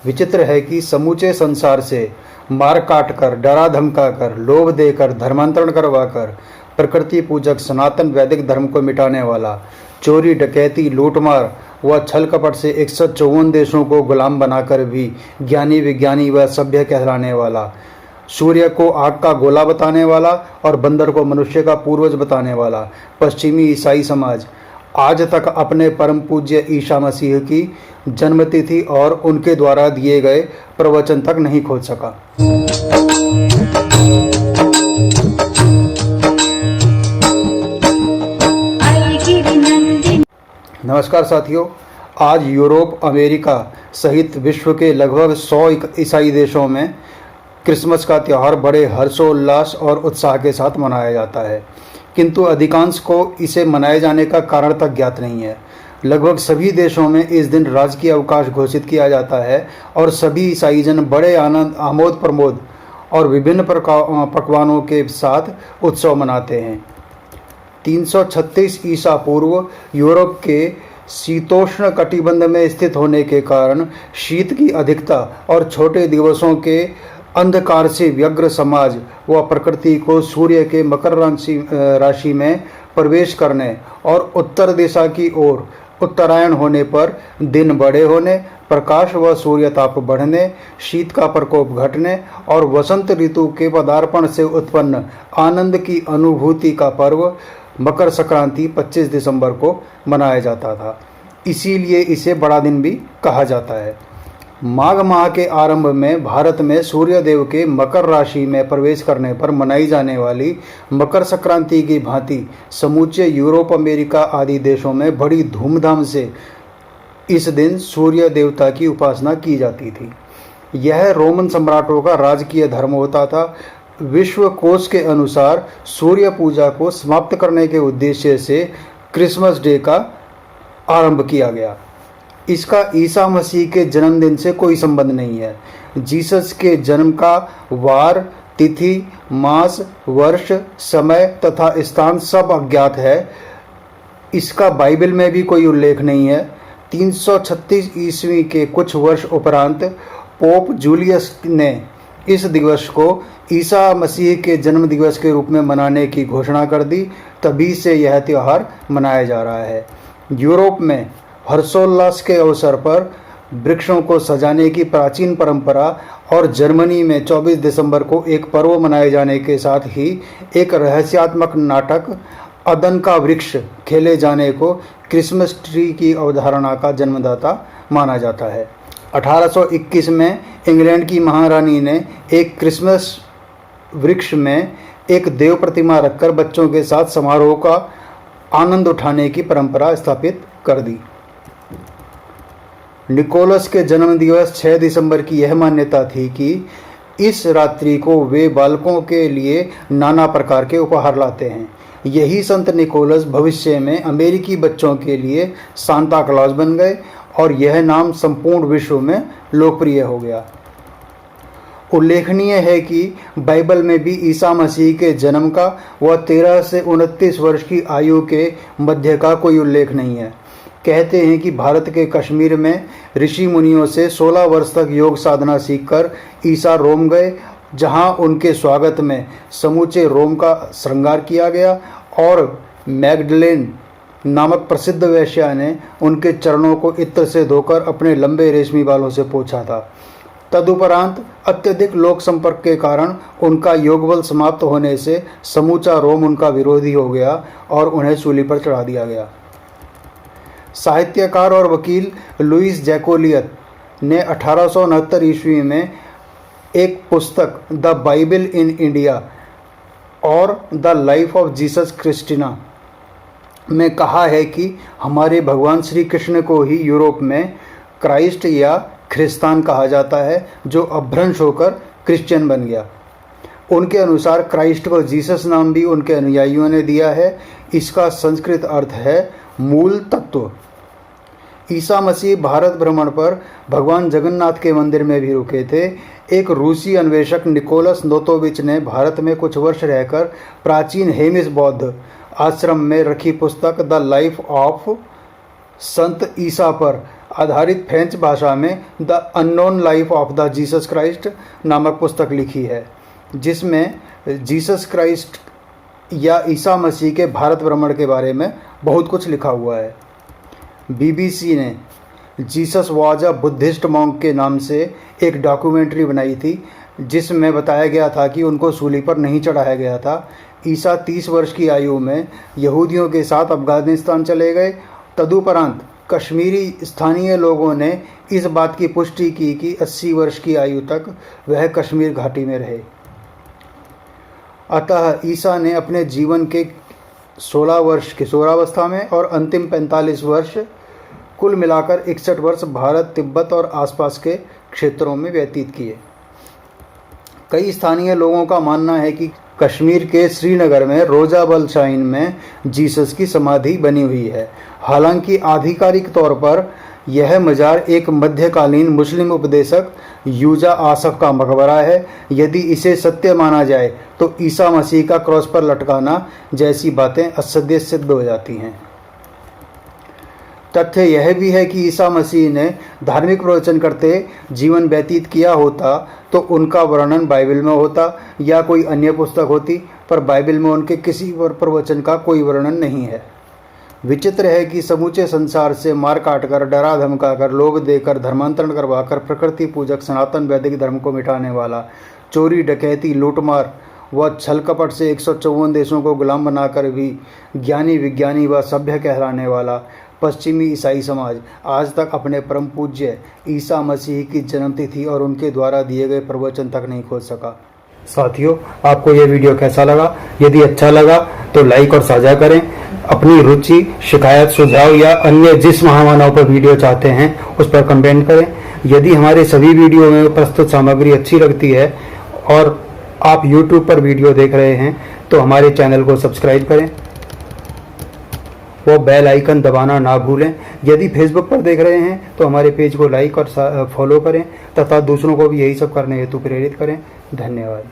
विचित्र है कि समूचे संसार से मार काट कर, डरा धमका कर, लोभ देकर, धर्मांतरण करवा कर, प्रकृति पूजक सनातन वैदिक धर्म को मिटाने वाला, चोरी डकैती लूटमार व छल कपट से 154 देशों को गुलाम बनाकर भी ज्ञानी विज्ञानी व सभ्य कहलाने वाला, सूर्य को आग का गोला बताने वाला और बंदर को मनुष्य का पूर्वज बताने वाला पश्चिमी ईसाई समाज आज तक अपने परम पूज्य ईसा मसीह की जन्मतिथि और उनके द्वारा दिए गए प्रवचन तक नहीं खोज सका। नमस्कार साथियों, आज यूरोप, अमेरिका सहित विश्व के लगभग 100 ईसाई देशों में क्रिसमस का त्यौहार बड़े हर्षोल्लास और उत्साह के साथ मनाया जाता है, किंतु अधिकांश को इसे मनाए जाने का कारण तक ज्ञात नहीं है। लगभग सभी देशों में इस दिन राजकीय अवकाश घोषित किया जाता है और सभी ईसाई जन बड़े आनंद, आमोद प्रमोद और विभिन्न पकवानों के साथ उत्सव मनाते हैं। 336 ईसा पूर्व यूरोप के शीतोष्ण कटिबंध में स्थित होने के कारण शीत की अधिकता और छोटे दिवसों के अंधकार से व्यग्र समाज व प्रकृति को सूर्य के मकर राशि में प्रवेश करने और उत्तर दिशा की ओर उत्तरायण होने पर दिन बड़े होने, प्रकाश व सूर्य ताप बढ़ने, शीत का प्रकोप घटने और वसंत ऋतु के पदार्पण से उत्पन्न आनंद की अनुभूति का पर्व मकर संक्रांति 25 दिसंबर को मनाया जाता था। इसीलिए इसे बड़ा दिन भी कहा जाता है। माघ माह के आरंभ में भारत में सूर्य देव के मकर राशि में प्रवेश करने पर मनाई जाने वाली मकर संक्रांति की भांति समूचे यूरोप, अमेरिका आदि देशों में बड़ी धूमधाम से इस दिन सूर्य देवता की उपासना की जाती थी। यह रोमन सम्राटों का राजकीय धर्म होता था। विश्व कोश के अनुसार सूर्य पूजा को समाप्त करने के उद्देश्य से क्रिसमस डे का आरंभ किया गया। इसका ईसा मसीह के जन्मदिन से कोई संबंध नहीं है। जीसस के जन्म का वार, तिथि, मास, वर्ष, समय तथा स्थान सब अज्ञात है। इसका बाइबल में भी कोई उल्लेख नहीं है। 336 ईस्वी के कुछ वर्ष उपरांत पोप जूलियस ने इस दिवस को ईसा मसीह के जन्म दिवस के रूप में मनाने की घोषणा कर दी। तभी से यह त्यौहार मनाया जा रहा है। यूरोप में हर्षोल्लास के अवसर पर वृक्षों को सजाने की प्राचीन परंपरा और जर्मनी में 24 दिसंबर को एक पर्व मनाए जाने के साथ ही एक रहस्यात्मक नाटक अदन का वृक्ष खेले जाने को क्रिसमस ट्री की अवधारणा का जन्मदाता माना जाता है। 1821 में इंग्लैंड की महारानी ने एक क्रिसमस वृक्ष में एक देव प्रतिमा रखकर बच्चों के साथ समारोह का आनंद उठाने की परंपरा स्थापित कर दी। निकोलस के जन्म दिवस 6 दिसंबर की यह मान्यता थी कि इस रात्रि को वे बालकों के लिए नाना प्रकार के उपहार लाते हैं। यही संत निकोलस भविष्य में अमेरिकी बच्चों के लिए सांता क्लॉज बन गए और यह नाम संपूर्ण विश्व में लोकप्रिय हो गया। उल्लेखनीय है कि बाइबल में भी ईसा मसीह के जन्म का व 13 से 29 वर्ष की आयु के मध्य का कोई उल्लेख नहीं है। कहते हैं कि भारत के कश्मीर में ऋषि मुनियों से 16 वर्ष तक योग साधना सीखकर ईसा रोम गए, जहां उनके स्वागत में समूचे रोम का श्रृंगार किया गया और मैगडलेन नामक प्रसिद्ध वेश्या ने उनके चरणों को इत्र से धोकर अपने लंबे रेशमी बालों से पोंछा था। तदुपरांत अत्यधिक लोक संपर्क के कारण उनका योगबल समाप्त होने से समूचा रोम उनका विरोधी हो गया और उन्हें सूली पर चढ़ा दिया गया। साहित्यकार और वकील लुईस जैकोलियत ने 1869 ईस्वी में एक पुस्तक द बाइबल इन इंडिया और the life of Jesus Christina में कहा है कि हमारे भगवान श्री कृष्ण को ही यूरोप में क्राइस्ट या ख्रिस्तान कहा जाता है, जो अपभ्रंश होकर क्रिश्चियन बन गया। उनके अनुसार क्राइस्ट को जीसस नाम भी उनके अनुयायियों ने दिया है। इसका संस्कृत अर्थ है मूल तत्व। ईसा मसीह भारत भ्रमण पर भगवान जगन्नाथ के मंदिर में भी रुके थे। एक रूसी अन्वेषक निकोलस नोतोविच ने भारत में कुछ वर्ष रहकर प्राचीन हेमिस बौद्ध आश्रम में रखी पुस्तक द लाइफ ऑफ संत ईसा पर आधारित फ्रेंच भाषा में the unknown life of the Jesus Christ नामक पुस्तक लिखी है, जिसमें जीसस क्राइस्ट या ईसा मसीह के भारत भ्रमण के बारे में बहुत कुछ लिखा हुआ है। BBC ने Jesus was a Buddhist monk के नाम से एक डॉक्यूमेंट्री बनाई थी, जिसमें बताया गया था कि उनको सूली पर नहीं चढ़ाया गया था। ईसा 30 वर्ष की आयु में यहूदियों के साथ अफगानिस्तान चले गए। तदुपरांत कश्मीरी स्थानीय लोगों ने इस बात की पुष्टि की कि 80 वर्ष की आयु तक वह कश्मीर घाटी में रहे। अतः ईसा ने अपने जीवन के 16 वर्ष किशोरावस्था में और अंतिम 45 वर्ष कुल मिलाकर 61 वर्ष भारत, तिब्बत और आसपास के क्षेत्रों में व्यतीत किए। कई स्थानीय लोगों का मानना है कि कश्मीर के श्रीनगर में रोजाबल शाइन में जीसस की समाधि बनी हुई है। हालांकि आधिकारिक तौर पर यह मजार एक मध्यकालीन मुस्लिम उपदेशक यूजा आसफ का मकबरा है। यदि इसे सत्य माना जाए तो ईसा मसीह का क्रॉस पर लटकाना जैसी बातें असत्य सिद्ध हो जाती हैं। तथ्य यह भी है कि ईसा मसीह ने धार्मिक प्रवचन करते जीवन व्यतीत किया होता तो उनका वर्णन बाइबल में होता या कोई अन्य पुस्तक होती, पर बाइबल में उनके किसी प्रवचन का कोई वर्णन नहीं है। विचित्र है कि समूचे संसार से मार काट कर, डरा धमका कर, लोग देकर, धर्मांतरण करवाकर प्रकृति पूजक सनातन वैदिक धर्म को मिटाने वाला, चोरी डकैती लूटमार व छल कपट से 154 देशों को गुलाम बनाकर भी ज्ञानी विज्ञानी व सभ्य कहलाने वाला पश्चिमी ईसाई समाज आज तक अपने परम पूज्य ईसा मसीह की जन्मतिथि और उनके द्वारा दिए गए प्रवचन तक नहीं खोज सका। साथियों, आपको यह वीडियो कैसा लगा? यदि अच्छा लगा तो लाइक और साझा करें। अपनी रुचि, शिकायत, सुझाव या अन्य जिस महामानव पर वीडियो चाहते हैं उस पर कमेंट करें। यदि हमारे सभी वीडियो में प्रस्तुत सामग्री अच्छी लगती है और आप YouTube पर वीडियो देख रहे हैं तो हमारे चैनल को सब्सक्राइब करें, वो बेल आइकन दबाना ना भूलें। यदि फेसबुक पर देख रहे हैं तो हमारे पेज को लाइक और फॉलो करें तथा दूसरों को भी यही सब करने हेतु प्रेरित करें। धन्यवाद।